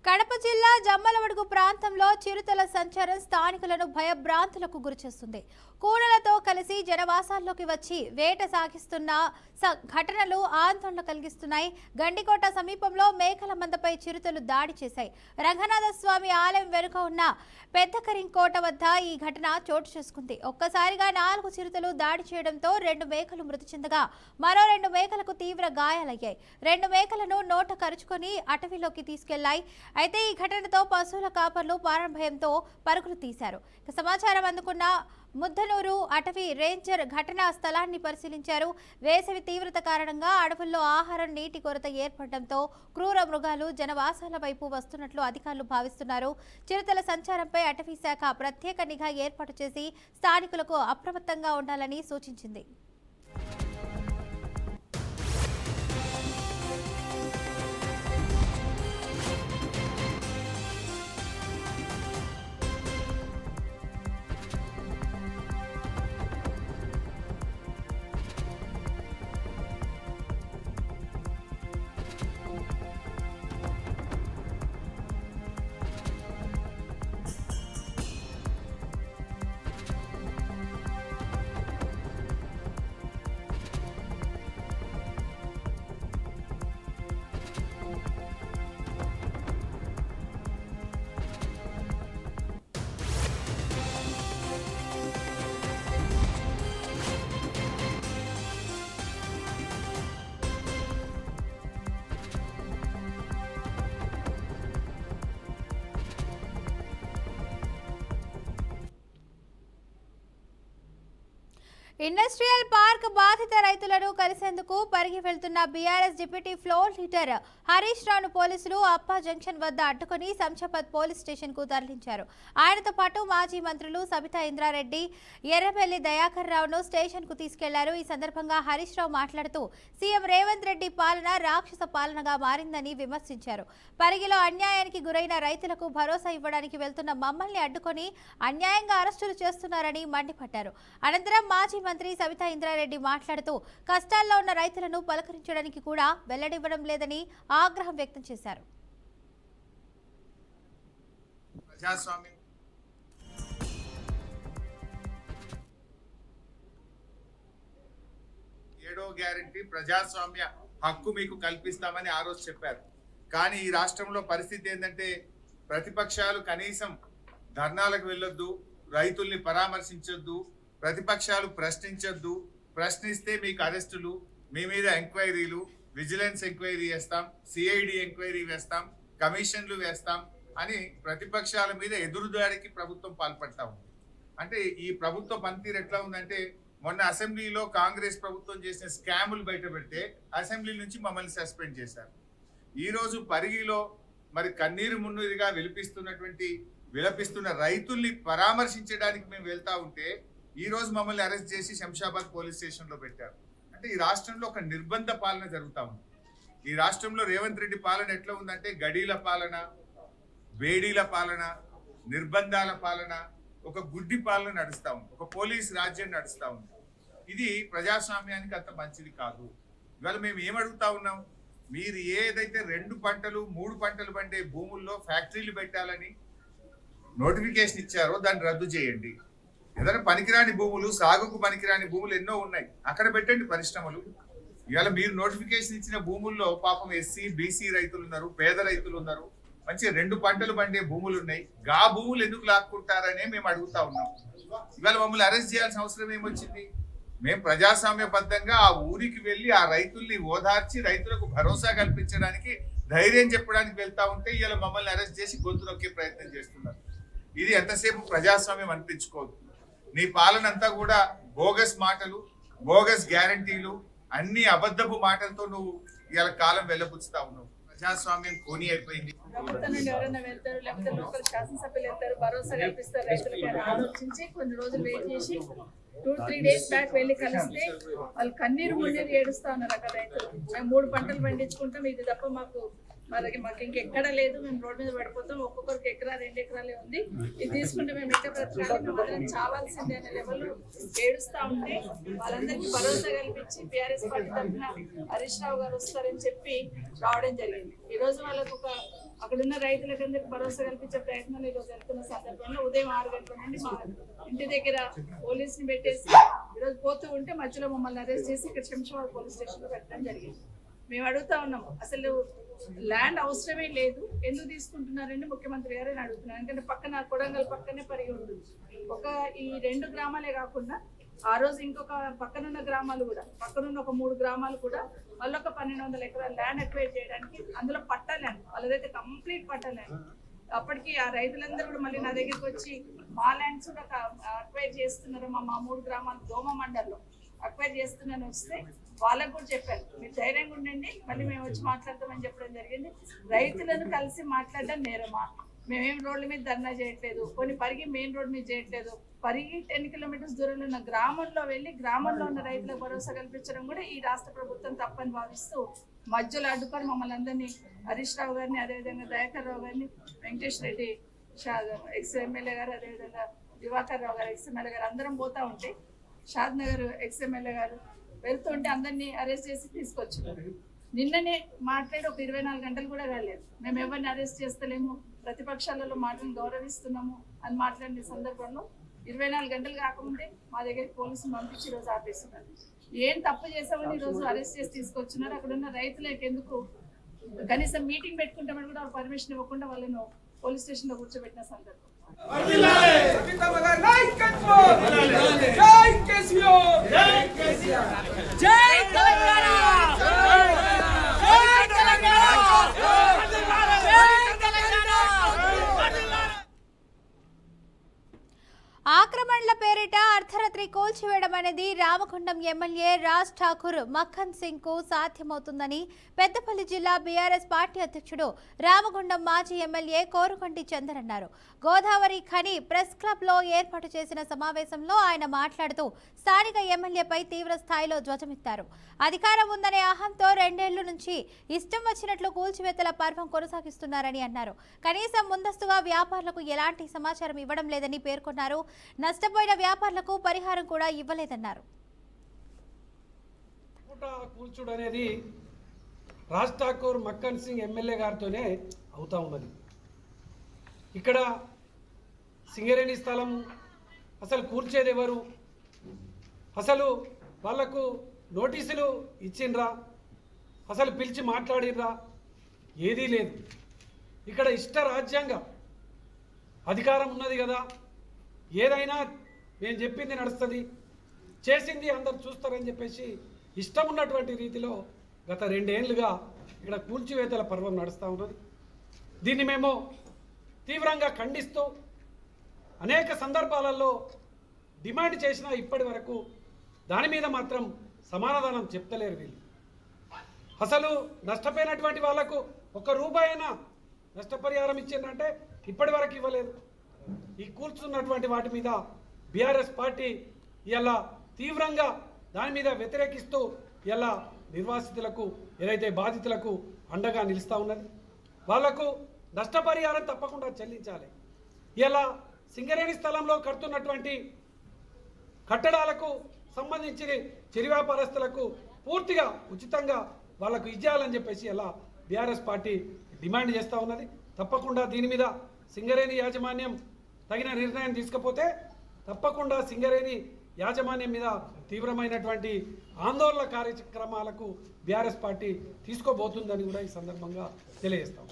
కడప జిల్లా జమ్మలమడుగు ప్రాంతంలో చిరుతల సంచారం స్థానికులను భయభ్రాంతులకు గురిచేస్తుంది. కూడలతో కలిసి జనవాసాల్లోకి వచ్చి వేట సాగిస్తున్న ఘటనలు ఆందోళన కలిగిస్తున్నాయి. గండికోట సమీపంలో మేకల మందపై చిరుతలు దాడి చేశాయి. రంగనాథ స్వామి ఆలయం వెనుక ఉన్న పెద్దకరింకోట వద్ద ఈ ఘటన చోటు చేసుకుంది. ఒక్కసారిగా 4 చిరుతలు దాడి చేయడంతో 2 మేకలు మృతి చెందగా మరో 2 మేకలకు తీవ్ర గాయాలయ్యాయి. 2 మేకలను నోట కరుచుకొని అటవీలోకి తీసుకెళ్లాయి. అయితే ఈ ఘటనతో పశువుల కాపర్లు ప్రారంభయంతో పరుగులు తీశారు. సమాచారం అందుకున్న ముద్దనూరు అటవీ రేంజర్ ఘటనా స్థలాన్ని పరిశీలించారు. వేసవి తీవ్రత కారణంగా అడవుల్లో ఆహారం, నీటి కొరత ఏర్పడడంతో క్రూర మృగాలు జనవాసాల వైపు వస్తున్నట్లు అధికారులు భావిస్తున్నారు. చిరుతల సంచారంపై అటవీ శాఖ ప్రత్యేక నిఘా ఏర్పాటు చేసి స్థానికులకు అప్రమత్తంగా ఉండాలని సూచించింది. ఇండస్ట్రియల్ పార్క్ బాధిత రైతులను కలిసేందుకు పరిగి వెళ్తున్న BRS deputy floor leader Harish రావును పోలీసులు అప్పా జంక్షన్ వద్ద అడ్డుకుని శంషాబాద్ పోలీస్ స్టేషన్ కు తరలించారు. ఆయనతో పాటు మాజీ మంత్రులు సబితా ఇంద్రారెడ్డి, ఎర్రబెల్లి దయాకర్ రావును స్టేషన్ కు తీసుకెళ్లారు. ఈ సందర్భంగా హరీష్ రావు మాట్లాడుతూ సీఎం రేవంత్ రెడ్డి పాలన రాక్షస పాలనగా మారిందని విమర్శించారు. పరిగిలో అన్యాయానికి గురైన రైతులకు భరోసా ఇవ్వడానికి వెళ్తున్న మమ్మల్ని అడ్డుకొని అన్యాయంగా అరెస్టులు చేస్తున్నారని మండిపడ్డారు. అనంతరం మాజీ మంత్రి సబితా ఇంద్రారెడ్డి మాట్లాడుతూ కష్టాల్లో ఉన్న రైతులను పలకరించడానికి కూడా వెల్లడివ్వడం లేదని ఆగ్రహం వ్యక్తం చేశారు. ఏడో గ్యారెంటీ ప్రజాస్వామ్య హక్కు మీకు కల్పిస్తామని ఆ రోజు చెప్పారు. కానీ ఈ రాష్ట్రంలో పరిస్థితి ఏంటంటే ప్రతిపక్షాలు కనీసం ధర్నాలకు వెళ్ళొద్దు, రైతుల్ని పరామర్శించొద్దు, ప్రతిపక్షాలు ప్రశ్నించొద్దు, ప్రశ్నిస్తే మీకు అరెస్టులు, మీ మీద ఎంక్వైరీలు, విజిలెన్స్ ఎంక్వైరీ వేస్తాం, సిఐడి ఎంక్వైరీ వేస్తాం, కమిషన్లు వేస్తాం అని ప్రతిపక్షాల మీద ఎదురుదాడికి ప్రభుత్వం పాల్పడతా ఉంది. అంటే ఈ ప్రభుత్వ పనితీరు ఎట్లా ఉందంటే మొన్న అసెంబ్లీలో కాంగ్రెస్ ప్రభుత్వం చేసిన స్కాములు బయట పెడితే అసెంబ్లీ నుంచి మమ్మల్ని సస్పెండ్ చేశారు. ఈరోజు పరిగిలో మరి కన్నీరు మున్నీరుగా విలపిస్తున్న రైతుల్ని పరామర్శించడానికి మేము వెళ్తా ఉంటే ఈ రోజు మమ్మల్ని అరెస్ట్ చేసి శంషాబాద్ పోలీస్ స్టేషన్లో పెట్టారు. అంటే ఈ రాష్ట్రంలో ఒక నిర్బంధ పాలన జరుగుతూ ఉంది. ఈ రాష్ట్రంలో రేవంత్ రెడ్డి పాలన ఎట్లా ఉందంటే గడీల పాలన, వేడీల పాలన, నిర్బంధాల పాలన, ఒక గుడ్డి పాలన నడుస్తూ ఉంది, ఒక పోలీస్ రాజ్యం నడుస్తూ ఉంది. ఇది ప్రజాస్వామ్యానికి అంత మంచిది కాదు. ఇవాళ మేము ఏమడుగుతా ఉన్నాం, మీరు ఏదైతే 2 పంటలు 3 పంటలు పండే భూముల్లో ఫ్యాక్టరీలు పెట్టాలని నోటిఫికేషన్ ఇచ్చారో దాన్ని రద్దు చేయండి. ఏదైనా పనికిరాని భూములు, సాగుకు పనికిరాని భూములు ఎన్నో ఉన్నాయి, అక్కడ పెట్టండి పరిశ్రమలు. ఇవాళ మీరు నోటిఫికేషన్ ఇచ్చిన భూముల్లో పాపం ఎస్సీ బీసీ రైతులు ఉన్నారు, పేద రైతులు ఉన్నారు, మంచిగా 2 పంటలు పండే భూములు ఉన్నాయి. గా భూములు ఎందుకు లాక్కుంటారనే మేము అడుగుతా ఉన్నాం. ఇవాళ మమ్మల్ని అరెస్ట్ చేయాల్సిన అవసరం ఏమొచ్చింది? మేము ప్రజాస్వామ్యబద్ధంగా ఆ ఊరికి వెళ్ళి ఆ రైతుల్ని ఓదార్చి రైతులకు భరోసా కల్పించడానికి, ధైర్యం చెప్పడానికి వెళ్తా ఉంటే ఇవాళ మమ్మల్ని అరెస్ట్ చేసి గొంతు నొక్కే ప్రయత్నం చేస్తున్నారు. ఇది ఎంతసేపు ప్రజాస్వామ్యం అనిపించుకోదు. నీ పాలన అంతా కూడా బోగస్ మాటలు, బోగస్ గ్యారంటీలు, అన్ని అబద్ధపు మాటలతో నువ్వు ఇవాళ కాలం వెళ్ళబుచ్చుతా ఉన్నావు. ప్రజాస్వామ్యం కోని అయిపోయింది. ఎవరైనా వెళ్తారు, లేకపోతే లోకల్ శాసనసభ్యులు వెళ్తారు, భరోసా కల్పిస్తారు రైతులకి ఆలోచించి కొన్ని రోజులు వెయిట్ చేసి 2-3 డేస్ బ్యాక్ వెళ్ళి కలిస్తే వాళ్ళు కన్నీరు మున్నీరు ఏడుస్తా ఉన్నారు. అక్కడ రైతులు మేము 3 పంటలు పండించుకుంటాం, ఇది తప్ప మాకు ఇంకెక్కడ లేదు, మేము రోడ్ మీద పడిపోతాం, ఒక్కొక్కరికి ఎకరా 2 ఎకరాలే ఉంది, ఇది తీసుకుంటే మేము ఎక్కడ బ్రతకాలి, మేము అందరం చావాల్సిందే అనే లెవెల్ ఏడుస్తా ఉంటే వాళ్ళందరికీ భరోసా కల్పించి బీఆర్ఎస్ పార్టీ తరఫున హరీష్ రావు గారు వస్తారని చెప్పి రావడం జరిగింది. ఈ రోజు వాళ్ళకు ఒక అక్కడున్న రైతులకందరికి భరోసా కల్పించే ప్రయత్నాలు ఈరోజు జరుగుతున్న సందర్భంలో ఉదయం 6 గంటల నుండి మా ఇంటి దగ్గర పోలీసుని పెట్టేసి ఈరోజు పోతూ ఉంటే మధ్యలో మమ్మల్ని అరెస్ట్ చేసి ఇక్కడ శంషాబాద్ పోలీస్ స్టేషన్లో పెట్టడం జరిగింది. మేము అడుగుతా ఉన్నాము, అసలు ల్యాండ్ అవసరమే లేదు, ఎందుకు తీసుకుంటున్నారని ముఖ్యమంత్రి గారు అని అడుగుతున్నారు. ఎందుకంటే పక్కన కొడంగల్ పక్కనే పరిగి ఉంటుంది. ఈ 2 గ్రామాలే కాకుండా ఆ రోజు ఇంకొక పక్కనున్న గ్రామాలు కూడా, పక్కనున్న ఒక 3 గ్రామాలు కూడా వాళ్ళొక 1200 ఎకరాల ల్యాండ్ అక్వైర్ చేయడానికి, అందులో పట్టా ల్యాండ్ వాళ్ళదైతే కంప్లీట్ పట్టా ల్యాండ్. అప్పటికి ఆ రైతులందరూ కూడా మళ్ళీ నా దగ్గరికి వచ్చి మా ల్యాండ్స్ కూడా అక్వైర్ చేస్తున్నారు, మా 3 గ్రామాలు దోమ మండల్లో అక్వైర్ చేస్తున్నాను వస్తే వాళ్ళకు కూడా చెప్పాను, మీరు ధైర్యంగా ఉండండి, మళ్ళీ మేము వచ్చి మాట్లాడతామని చెప్పడం జరిగింది. రైతులను కలిసి మాట్లాడడం నేరమా? మేమేం రోడ్ల మీద ధర్నా చేయట్లేదు, కొన్ని పరిగి మెయిన్ రోడ్ మీద చేయట్లేదు, పరిగి 10 కిలోమీటర్స్ దూరంలో ఉన్న గ్రామంలో వెళ్ళి గ్రామంలో ఉన్న రైతులకు భరోసా కల్పించడం కూడా ఈ రాష్ట్ర ప్రభుత్వం తప్పని భావిస్తూ మధ్యలో అడ్డుకొని మమ్మల్ని అందరినీ హరీష్ రావు గారిని, అదేవిధంగా దయాకర్ రావు గారిని, వెంకటేష్ రెడ్డి ఎక్స్ ఎమ్మెల్యే గారు, అదేవిధంగా దివాకర్ రావు గారు ఎక్స్ ఎమ్మెల్యే గారు అందరం పోతా ఉంటే, షాద్ నగర్ ఎక్స్ ఎమ్మెల్యే గారు వెళ్తుంటే అందరినీ అరెస్ట్ చేసి తీసుకొచ్చారు. నిన్ననే మాట్లాడి ఒక 24 గంటలు కూడా కాలేదు, మేము ఎవరిని అరెస్ట్ చేస్తలేము, ప్రతిపక్షాలలో మాటలను గౌరవిస్తున్నాము అని మాట్లాడిన సందర్భంలో 24 గంటలు కాకముందే మా దగ్గరికి పోలీసులు పంపించి ఈరోజు ఆపేస్తున్నారు. ఏం తప్పు చేసామని ఈరోజు అరెస్ట్ చేసి తీసుకొచ్చున్నారు. అక్కడ ఉన్న రైతులకు ఎందుకు కనీసం మీటింగ్ పెట్టుకుంటామని కూడా పర్మిషన్ ఇవ్వకుండా వాళ్ళను పోలీస్ స్టేషన్ లో కూర్చోబెట్టిన సందర్భం. ఆక్రమణల పేరిట అర్ధరాత్రి కూల్చివేయడం అనేది రామగుండం ఎమ్మెల్యే రాజ్ ఠాకూర్ మక్కన్ సింగ్ కు సాధ్యమవుతుందని పెద్దపల్లి జిల్లా బీఆర్ఎస్ పార్టీ అధ్యక్షుడు రామగుండం మాజీ ఎమ్మెల్యే కోరుకొంటి చందర్ అన్నారు. గోదావరి ఖని ప్రెస్ క్లబ్ లో ఏర్పాటు చేసిన సమావేశంలో ఆయన మాట్లాడుతూ స్థానిక ఎమ్మెల్యేపై తీవ్ర స్థాయిలో ధ్వజమెత్తారు. అధికారం ఉందనే అహంతో 2 ఏళ్ల నుంచి ఇష్టం వచ్చినట్లు కూల్చివేతల పర్వం కొనసాగిస్తున్నారని అన్నారు. కనీసం ముందస్తుగా వ్యాపారులకు ఎలాంటి సమాచారం ఇవ్వడం లేదని పేర్కొన్నారు. నష్టపోయిన వ్యాపారులకు పరిహారం కూడా ఇవ్వలేదన్నారు. కూల్చుడు అనేది రాజ్ ఠాకూర్ మక్కన్ సింగ్ ఎమ్మెల్యే గారితోనే అవుతా ఉన్నది. ఇక్కడ సింగరేణి స్థలం అసలు కూల్చేది ఎవరు? అసలు వాళ్లకు నోటీసులు ఇచ్చిండ్రా? అసలు పిలిచి మాట్లాడిర్రా? ఏదీ లేదు. ఇక్కడ ఇష్ట రాజ్యాంగ అధికారం ఉన్నది కదా, ఏదైనా నేను చెప్పింది నడుస్తుంది, చేసింది అందరు చూస్తారని చెప్పేసి ఇష్టం ఉన్నటువంటి రీతిలో గత 2 ఏళ్ళుగా ఇక్కడ కూల్చివేతల పర్వం నడుస్తూ ఉన్నది. దీన్ని మేము తీవ్రంగా ఖండిస్తూ అనేక సందర్భాలలో డిమాండ్ చేసినా ఇప్పటి వరకు దాని మీద మాత్రం సమాధానం చెప్తలేరు వీళ్ళు. అసలు నష్టపోయినటువంటి వాళ్లకు 1 రూపాయి అయినా నష్టపరిహారం ఇచ్చిందంటే ఇప్పటి వరకు ఇవ్వలేదు. ఈ కూల్చున్నటువంటి వాటి మీద బీఆర్ఎస్ పార్టీ ఇలా తీవ్రంగా దాని మీద వ్యతిరేకిస్తూ ఇలా నిర్వాసితులకు ఏదైతే బాధితులకు అండగా నిలుస్తూ ఉన్నది. వాళ్లకు నష్టపరిహారం తప్పకుండా చెల్లించాలి. ఇలా సింగరేణి స్థలంలో కడుతున్నటువంటి కట్టడాలకు సంబంధించి చిరు వ్యాపారస్తులకు పూర్తిగా ఉచితంగా వాళ్ళకు ఇచ్చేయాలని చెప్పేసి ఇలా బీఆర్ఎస్ పార్టీ డిమాండ్ చేస్తూ ఉన్నది. తప్పకుండా దీని మీద సింగరేణి యాజమాన్యం తగిన నిర్ణయం తీసుకపోతే తప్పకుండా సింగరేణి యాజమాన్యం మీద తీవ్రమైనటువంటి ఆందోళన కార్యక్రమాలకు బీఆర్ఎస్ పార్టీ తీసుకోబోతుందని కూడా ఈ సందర్భంగా తెలియజేస్తాం.